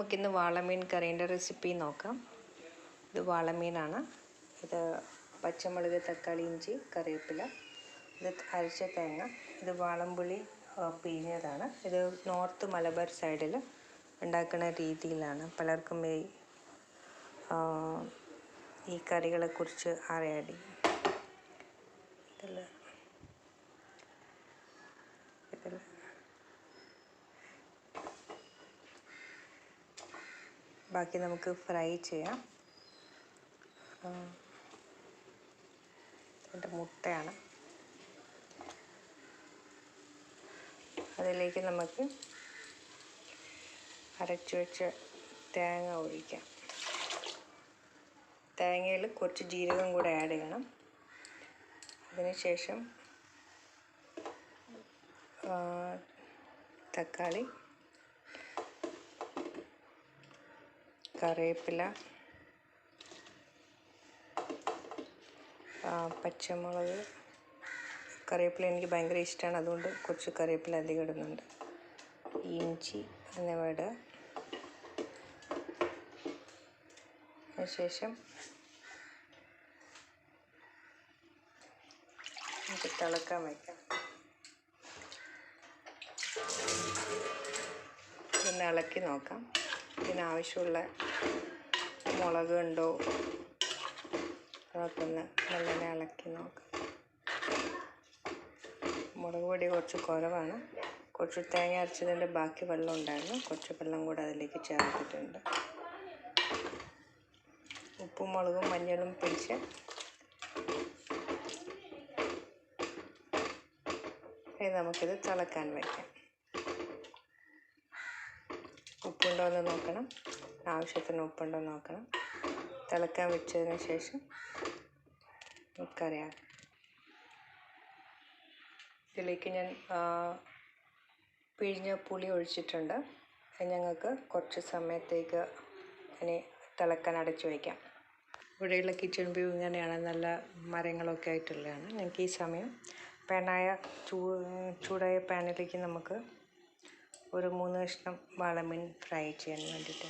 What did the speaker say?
നമുക്കിന്ന് വാളമീൻ കറീൻ്റെ റെസിപ്പി നോക്കാം. ഇത് വാളമീനാണ്. ഇത് പച്ചമുളക്, തക്കാളി, ഇഞ്ചി, കറിവേപ്പില, ഇത് അരച്ച തേങ്ങ, ഇത് വാളംപുളി പിഴിഞ്ഞതാണ്. ഇത് നോർത്ത് മലബാർ സൈഡിൽ ഉണ്ടാക്കുന്ന രീതിയിലാണ്. പലർക്കും ഈ കറികളെക്കുറിച്ച് അറിയാതെ. ബാക്കി നമുക്ക് ഫ്രൈ ചെയ്യാം. ഇത് മുട്ടയാണ്. അതിലേക്ക് നമുക്ക് അരച്ചു വെച്ച തേങ്ങ ഒഴിക്കാം. തേങ്ങയിൽ കുറച്ച് ജീരകം കൂടെ ആഡ് ചെയ്യണം. അതിനുശേഷം തക്കാളി, കറിവേപ്പില, പച്ചമുളക്. കറിവേപ്പില എനിക്ക് ഭയങ്കര ഇഷ്ടമാണ്, അതുകൊണ്ട് കുറച്ച് കറിവേപ്പില അധികം ഇടുന്നുണ്ട്. ഇഞ്ചി എന്നിവ ഇടുക. അതിനുശേഷം നമുക്ക് തിളക്കാൻ വയ്ക്കാം. ഇതൊന്ന് ഇളക്കി നോക്കാം. ഇതിനാവശ്യമുള്ള മുളക് ഉണ്ടോ അതൊക്കെ ഒന്ന് നല്ലോണം ഇളക്കി നോക്കാം. മുളക് പൊടി കുറച്ച് കുറവാണ്. കുറച്ച് തേങ്ങ അരച്ചതിൻ്റെ ബാക്കി വെള്ളം ഉണ്ടായിരുന്നു. കുറച്ച് വെള്ളം കൂടെ അതിലേക്ക് ചേർത്തിട്ടുണ്ട്. ഉപ്പും മുളകും മഞ്ഞളും പിടിച്ച് നമുക്കിത് തിളക്കാൻ വയ്ക്കാം. ഉപ്പുണ്ടോ എന്ന് നോക്കണം. ആവശ്യത്തിന് ഉപ്പുണ്ടോ എന്ന് നോക്കണം. തിളക്കാൻ വെച്ചതിന് ശേഷം നമുക്കറിയാം. ഇതിലേക്ക് ഞാൻ പിഴിഞ്ഞ പുളി ഒഴിച്ചിട്ടുണ്ട്. ഞങ്ങൾക്ക് കുറച്ച് സമയത്തേക്ക് ഇനി തിളക്കാൻ അടച്ചു വയ്ക്കാം. ഇവിടെയുള്ള കിച്ചൺ വ്യൂ ഇങ്ങനെയാണ്. നല്ല മരങ്ങളൊക്കെ ആയിട്ടുള്ളതാണ്. ഞങ്ങൾക്ക് ഈ സമയം ചൂടായ പാനിലേക്ക് നമുക്ക് ഒരു 3 കഷ്ണം വാളമീൻ ഫ്രൈ ചെയ്യാൻ വേണ്ടിയിട്ട്